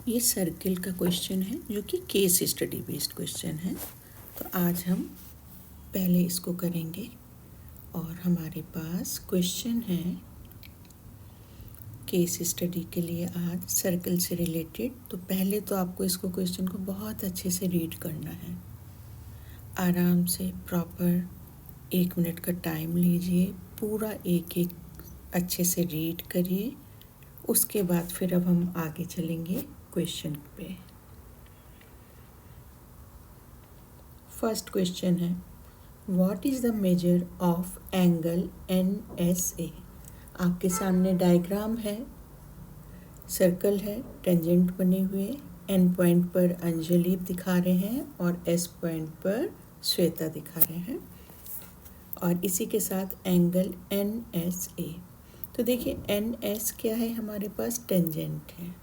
ये सर्किल का क्वेश्चन है जो कि केस स्टडी बेस्ड क्वेश्चन है। तो आज हम पहले इसको करेंगे और हमारे पास क्वेश्चन है केस स्टडी के लिए आज सर्किल से रिलेटेड। तो पहले तो आपको इसको क्वेश्चन को बहुत अच्छे से रीड करना है, आराम से प्रॉपर 1 मिनट का टाइम लीजिए, पूरा एक एक अच्छे से रीड करिए। उसके बाद फिर अब हम आगे चलेंगे क्वेश्चन पे। फर्स्ट क्वेश्चन है, what is the measure of angle NSA। आपके सामने डायग्राम है, सर्कल है, टेंजेंट बने हुए, N पॉइंट पर अंजलि दिखा रहे हैं और S पॉइंट पर श्वेता दिखा रहे हैं और इसी के साथ एंगल NSA। तो देखिए NS क्या है, हमारे पास टेंजेंट है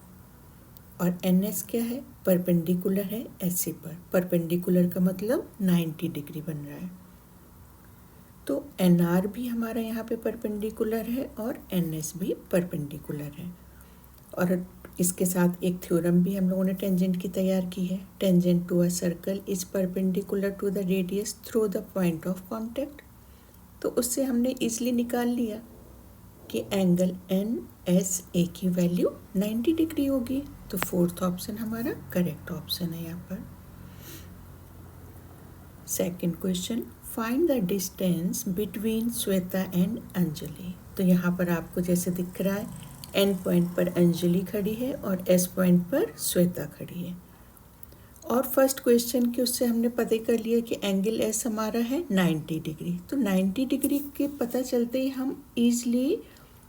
और NS क्या है, परपेंडिकुलर है SC पर। परपेंडिकुलर का मतलब 90 डिग्री बन रहा है। तो NR भी हमारा यहाँ पे परपेंडिकुलर है और NS भी परपेंडिकुलर है। और इसके साथ एक थ्योरम भी हम लोगों ने टेंजेंट की तैयार की है, tangent to a circle is perpendicular to the radius through the point of contact. तो उससे हमने इजीली निकाल लिया कि एंगल NSA की वैल्यू 90 डिग्री होगी। तो फोर्थ ऑप्शन हमारा करेक्ट ऑप्शन है यहाँ पर। Second question, find the distance between Shweta and Anjali. तो यहाँ पर आपको जैसे दिख रहा है, N पॉइंट पर अंजलि खड़ी है और S पॉइंट पर श्वेता खड़ी है। और फर्स्ट क्वेश्चन के उससे हमने पता कर लिया कि एंगल S हमारा है 90 डिग्री। तो 90 डिग्री के पता चलते ही हम ईजिली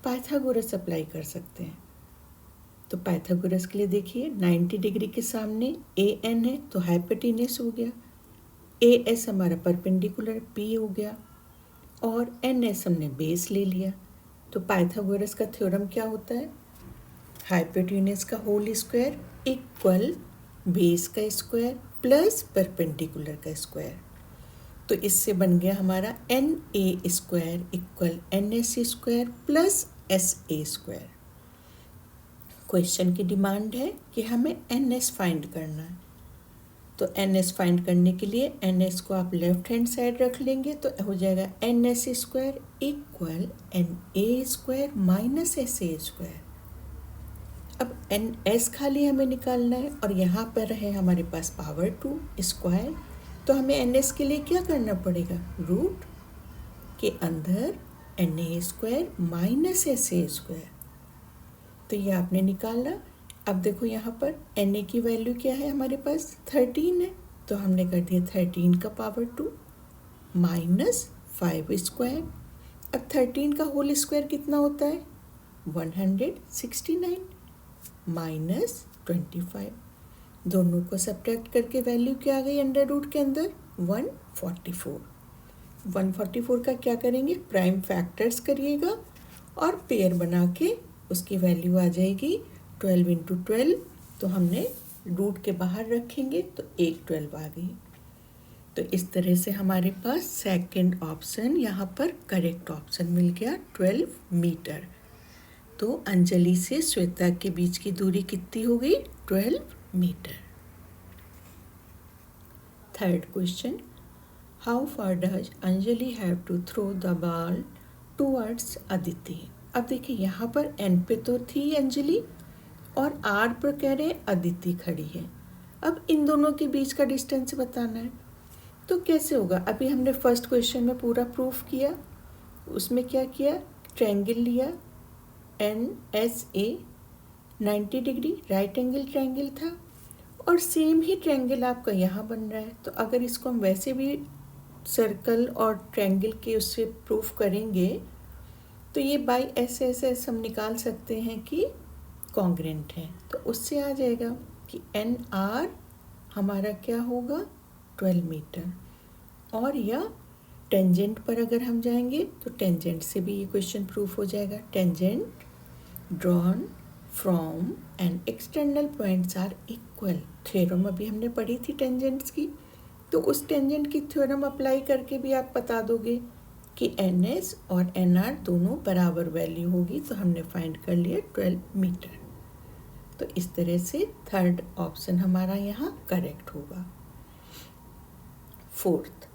पाइथागोरस अप्लाई कर सकते हैं। तो पाइथागोरस के लिए देखिए 90 डिग्री के सामने AN है तो हाइपोटेन्यूस हो गया, AS हमारा परपेंडिकुलर P हो गया और NS हमने बेस ले लिया। तो पाइथागोरस का थ्योरम क्या होता है, हाइपोटेन्यूस का होल स्क्वायर इक्वल बेस का स्क्वायर प्लस परपेंडिकुलर का स्क्वायर। तो इससे बन गया हमारा NA square equal NS square plus SA square. Question की डिमांड है कि हमें NS फाइंड करना है। तो NS फाइंड करने के लिए NS को आप लेफ्ट हैंड साइड रख लेंगे तो हो जाएगा NS square equal NA square minus SA square. अब NS खाली हमें निकालना है और यहाँ पर है हमारे पास पावर 2 स्क्वायर। तो हमें NS के लिए क्या करना पड़ेगा, रूट के अंदर NA square minus SA square. तो ये आपने निकाला। अब देखो यहाँ पर NA की वैल्यू क्या है, हमारे पास 13 है तो हमने कर दिया 13 का पावर 2 माइनस 5 स्क्वायर। अब 13 का होल स्क्वायर कितना होता है, 169 माइनस 25। दोनों को सब्ट्रैक्ट करके वैल्यू क्या आ गई अंडर रूट के अंदर, 144। 144 का क्या करेंगे, प्राइम फैक्टर्स करिएगा और पेयर बना के उसकी वैल्यू आ जाएगी 12 इंटू 12। तो हमने रूट के बाहर रखेंगे तो 12 आ गई। तो इस तरह से हमारे पास सेकंड ऑप्शन यहाँ पर करेक्ट ऑप्शन मिल गया, 12 मीटर। तो अंजलि से श्वेता के बीच की दूरी कितनी हो गई, 12 metre. Third question, how far does Anjali have to throw the ball towards Aditi. अब देखिए यहाँ पर N पे तो थी अंजलि और R पर कह रहे हैं अदिति खड़ी है। अब इन दोनों के बीच का डिस्टेंस बताना है। तो कैसे होगा, अभी हमने फर्स्ट क्वेश्चन में पूरा प्रूफ किया। उसमें क्या किया, ट्रायंगल लिया NSA 90 degree right angle triangle था और सेम ही ट्रायंगल आपका यहाँ बन रहा है। तो अगर इसको हम वैसे भी सर्कल और ट्रायंगल के उससे प्रूफ करेंगे तो ये बाई SS हम निकाल सकते हैं कि कॉन्ग्रेंट है। तो उससे आ जाएगा कि NR हमारा क्या होगा, 12 मीटर। और या टेंजेंट पर अगर हम जाएंगे तो टेंजेंट से भी ये क्वेश्चन प्रूफ हो जाएगा। Tangent drawn from an external points are equal. Theorem अभी हमने पढ़ी थी टेंजेंट्स की, तो उस टेंजेंट की थ्योरम अप्लाई करके भी आप बता दोगे कि NS और NR दोनों बराबर वैल्यू होगी। तो हमने फाइंड कर लिया 12 मीटर। तो इस तरह से थर्ड ऑप्शन हमारा यहाँ करेक्ट होगा। Fourth,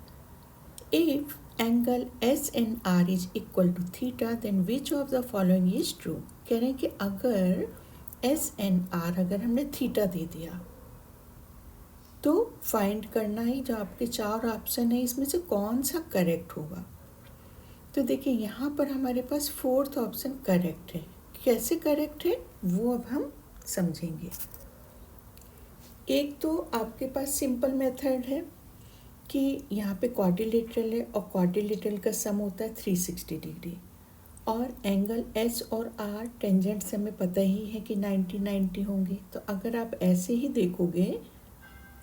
if angle SNR is equal to theta then which of the following is true. कह रहे हैं कि अगर SNR अगर हमने थीटा दे दिया तो फाइंड करना है जो आपके 4 ऑप्शन है इसमें से कौन सा करेक्ट होगा। तो देखिए यहाँ पर हमारे पास फोर्थ ऑप्शन करेक्ट है। कैसे करेक्ट है वो अब हम समझेंगे। एक तो आपके पास सिंपल मेथड है कि यहाँ पे क्वाड्रिलेटरल है और क्वाड्रिलेटरल का सम होता है 360 डिग्री, और एंगल S और R टेंजेंट से हमें पता ही है कि 90-90 होंगे। तो अगर आप ऐसे ही देखोगे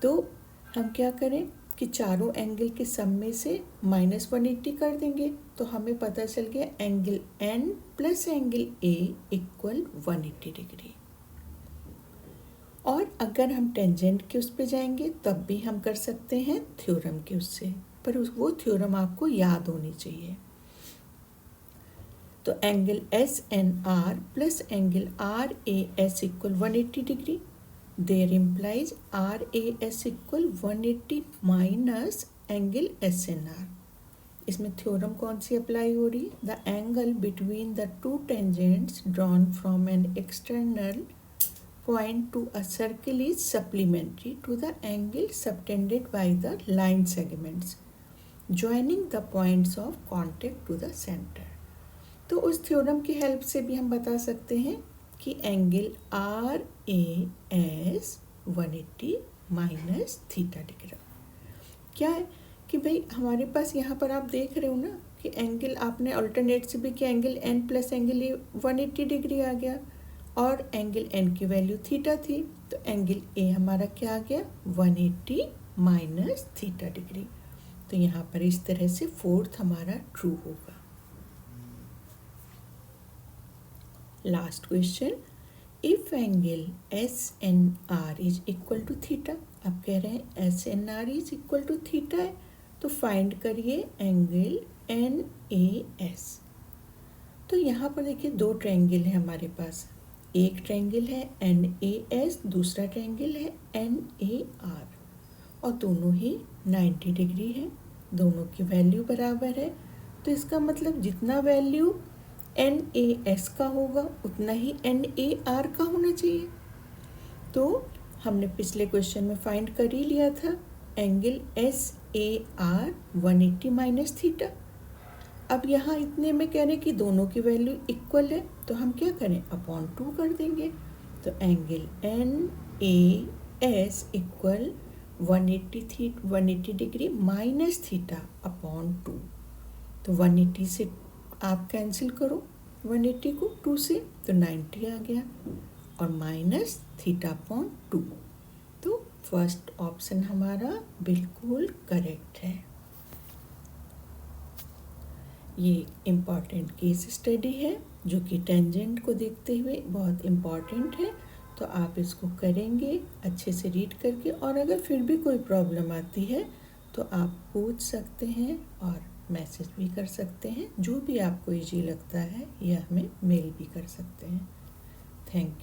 तो हम क्या करें कि चारों एंगल के सम में से -180 कर देंगे, तो हमें पता चल गया angle N plus angle A equal 180 degree. और अगर हम टेंजेंट के उस पे जाएंगे तब भी हम कर सकते हैं थ्योरम के उससे, पर वो थ्योरम आपको याद होनी चाहिए। तो angle SNR plus angle RAS equal 180 degree, there implies RAS equal 180 minus angle SNR। इसमें थ्योरम कौन सी अप्लाई हो रही है? The angle between the two tangents drawn from an external point to a circle is supplementary to the angle subtended by the line segments joining the points of contact to the center। तो उस theorem की help से भी हम बता सकते हैं कि angle RAS 180 minus theta degree क्या है कि भाई हमारे पास यहाँ पर आप देख रहे हो ना कि एंगल आपने अल्टरनेट से भी किया, angle N plus angle A 180 degree आ गया और एंगल N की वैल्यू थीटा थी, तो एंगल A हमारा क्या आ गया 180 माइनस थीटा डिग्री। तो यहाँ पर इस तरह से फोर्थ हमारा ट्रू होगा। Last question, if angle SNR is equal to theta. अब कह रहे हैं SNR is equal to theta है, तो फाइंड करिए एंगल NAS। तो यहाँ पर देखिए दो ट्रायंगल है हमारे पास, एक ट्रायंगल है NAS, दूसरा ट्रायंगल है NAR, और दोनों ही 90 डिग्री है, दोनों की वैल्यू बराबर है। तो इसका मतलब जितना वैल्यू NAS का होगा उतना ही NAR का होना चाहिए। तो हमने पिछले क्वेश्चन में फाइंड कर ही लिया था एंगल SAR 180 माइनस थीटा। अब यहाँ इतने में कह रहे हैं कि दोनों की वैल्यू इक्वल है, तो हम क्या करें अपॉन 2 कर देंगे। तो angle NAS equal 180 degree minus theta upon 2। तो 180 से आप कैंसिल करो 180 को 2 से, तो 90 आ गया और माइनस थीटा अपॉन 2। तो फर्स्ट ऑप्शन हमारा बिल्कुल करेक्ट है। ये इम्पॉर्टेंट केस स्टडी है जो कि टेंजेंट को देखते हुए बहुत इम्पॉर्टेंट है, तो आप इसको करेंगे अच्छे से रीड करके, और अगर फिर भी कोई प्रॉब्लम आती है तो आप पूछ सकते हैं और मैसेज भी कर सकते हैं, जो भी आपको इजी लगता है, या हमें मेल भी कर सकते हैं। Thank you.